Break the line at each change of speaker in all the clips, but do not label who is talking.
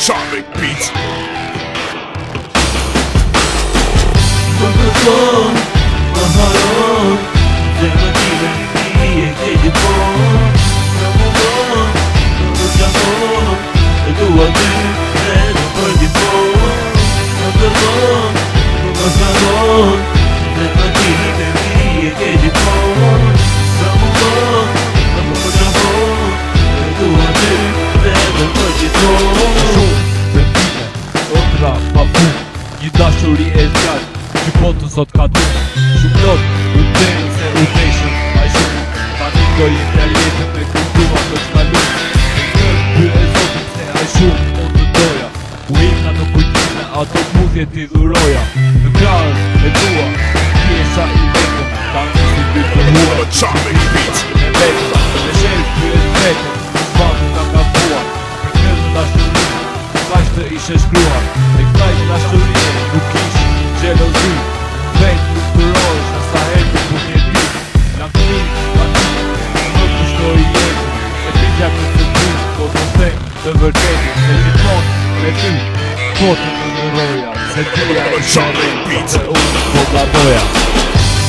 Atomic Beats.
Microphone, maharon, zemra time e ke gjithmonë. Në mundon, në qamon, e dua ty dhe në për gjithmonë. Microphone, maharon, zemra time e ke gjithmonë. Në mundon, në qamon, e dua ty dhe në për gjithmonë.
Otra pa pun, një dashuri e zgjat që botën sot ka du. Shumë lot, u deni se u deshën a shumë. Ta një dojë të jetën me kultura të shkalu. Në dy e zotin se a shumë unë të doja. U ika në kujtime ato mundje t'i dhuroja. Në krahës e tua, pjesha i vetëm. Ta në si dy të huaj.
Atomic Beats.
Me vetëm, me shelë ty e vetëm. Spatë ka kapuar, për këtë dashuri kaq të ishe shkruar. E këtaj dashurije nuk ishë gjelozi. Vejt nuk të rojsh, asa herë të një ty. Lakmi, më kushtoj jetë. E t'inja këtë të ty, po të them të vërtetit. Se gjithmonë me ty, potën në në roja. Se tyja e
Atomic Beats.
se unë po t'ladoja.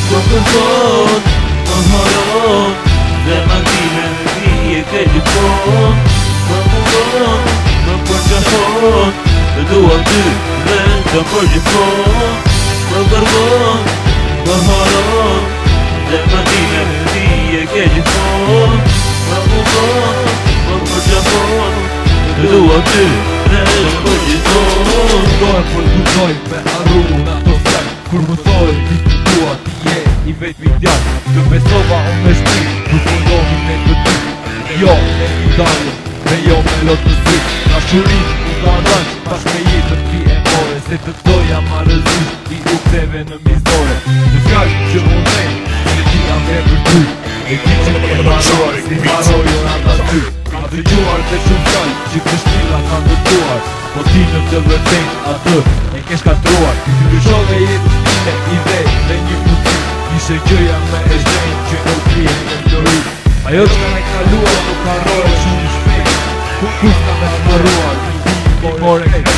Më kërkon, më haron, zemra time e ke gjithmonë. Më mundon, më përqafon, e dua ty dhe të për gjithmonë. Më kërkon, më haron, zemra time e ke gjithmonë. Më mundon, më përqafon, e dua ty dhe të për gjithmonë.
Dojë për të dojë me arru në ato fjallë. Kur më thojë ti të dua ti je i vetë vidjallë. Të besova unë me shpi, nuk mundohi me të ty. Jo me i dalë, me jo me lotë të zy. Dashurin u ka rënç, pash me jetën ti e more. Se të doja ma rëzisht, i u ktheve në mizore. Në fjallë që mundej, se ti jam e për ty. E ti që ke maroj, si marojën ata ty. Ka të gjuar dhe shumë fjallë, që të shtila kanë dëtuar. Po ti në të vërtet atë e ke shkatruar. Ti të lëshove jetës time i dhe një putim. Ishe gjëja me e shenjë që nuk krije në teori. Ajo që ka kaluar nuk ka rojë shumë shpejt. Kus ka me shmëruar, ti more këtë.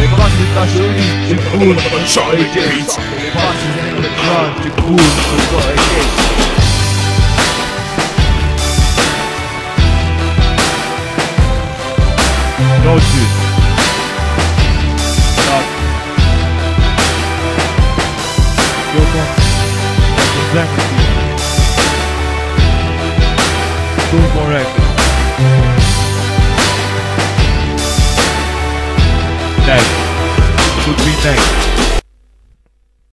E pasi dashuri që kur në të e gjesh. E pasi zemrë të rarë që kur në të e gjesh. No juice. Jo po, në zemrë ti. Shumë korekt. Next. Could be next.